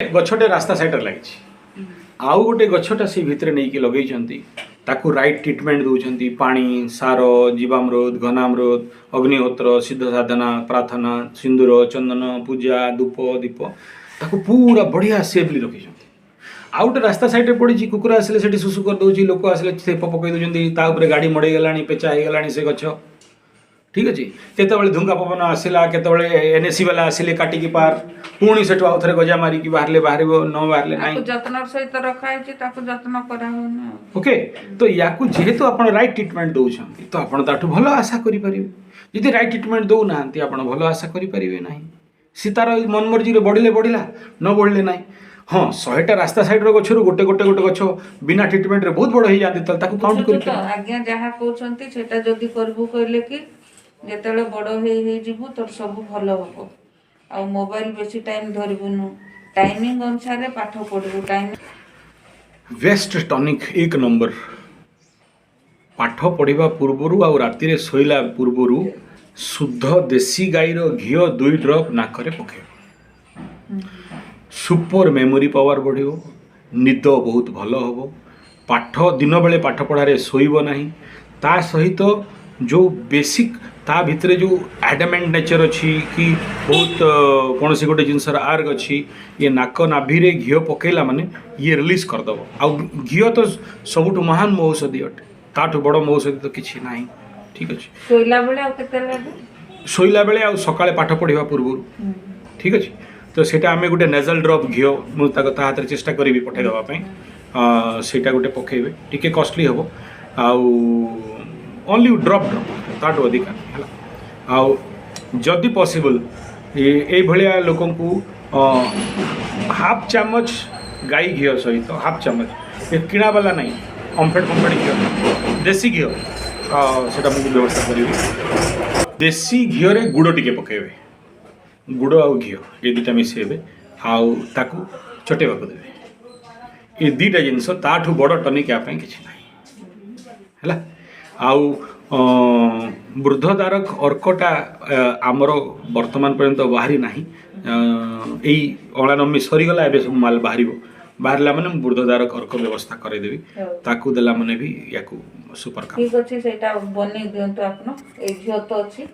गछटे रास्ता साइड लगी आउ गोटे गछटा से भितर नहीं कि लगे ताकू राइट ट्रिटमेंट दौरान पानी सार जीवामृत घनामृत अग्निहोत्र सिद्ध साधना प्रार्थना सिंदूर चंदन पूजा धूप दीप ताकू पूरा बढ़िया सेफली रखी आउ गोटे रास्ता साइड पड़ी कुकुर आसिले से सुसु कर दौर लोक आसिले थेप पकई दूसरी गाड़ी मड़े गला पेचा हो से गछ ठीक अच्छे केतबले धुंगा पवन आसला केतबले एनएसी वाला आसिले काटिकी पार पुणी से आउ थे गजा मारिकी बाहर बाहर न बाहर ना जत्न सहित रखाई जत्न करा ओके तो या जेहेतु आप राइट ट्रिटमेंट दौरान तो आप भल आशा करेंगे जदि राइट ट्रिटमेंट दौना आप भल आशा करेंगे ना सी तार मन मर्जी बढ़ले बढ़ला न बढ़ले ना हाँ 100टा रास्ता साइड गच्छ गोटे गोटे गोटे गच्छ बिना ट्रिटमेंट रे बहुत बड़ हो जाती काउंट कर आज्ञा जहाँ कहते सेटा जदि करबू कहले कि जेतेले बड़ हो तोर सब भल हम आ मोबाइल बेसी टाइम धरबुनु टाइमिंग अनुसार पाठ पढ़बू टाइम वेस्ट टॉनिक 1 नंबर पाठ पढ़ा पूर्वर आ राति रे सोइला पूर्वर शुद्ध देसी गाईर घी 2 ड्रप नाकरे पके सुपर मेमोरी पावर बढ़ो निद बहुत भल हम पाठ दिन बेले पाठ पढ़ारे शोब ना ता सहित जो बेसिक ता भितर जो एडमेंट नेचर अच्छी कि बहुत कौन सी गोटे जिनस आर्ग अच्छी ये नाक नाभि घी पकेला माने ये रिलीज करदेव आ घी तो सबुठ महान मौषधि अटे ताठू बड़ मौषधि तो किसी ना ठीक अच्छे शोला बेले आ सका पाठ पढ़ा पूर्व ठीक अच्छे तो सेटा आम गोटे नेजल ड्रप घी मुझे हाथ में चेष्टा करी पठेदेवाई सेटा गोटे पकेबे टी कॉस्टली हम आउ ओनली ड्रप ड्रप ताठू अधिका आउ जदि पॉसिबल ये भाया लोक हाफ चामच गाई घी सहित हाफ चामच ये किणा वाला नहीं अम्फेड फम्फेड घी देसी घी से मुझे व्यवस्था करी देसी घी रे गुड़ टिके पकेबे गुड़ आ घी ये दुटा मिसेबे आउ ताकू चटेबा देवे ये दुटा जिनस ताठू बड़ टनिक या किसी ना है आउ वृद्धदारक अर्कटा आमर वर्तमान पर्यंत बाहरी ना यही अलानमी सरीगला ए सब माल बाहर मैंने वृद्धदारक अर्क व्यवस्था करदेवी ताकू देला मैंने भी या सुपर ठीक अच्छे बन दिंतु आप तो अच्छी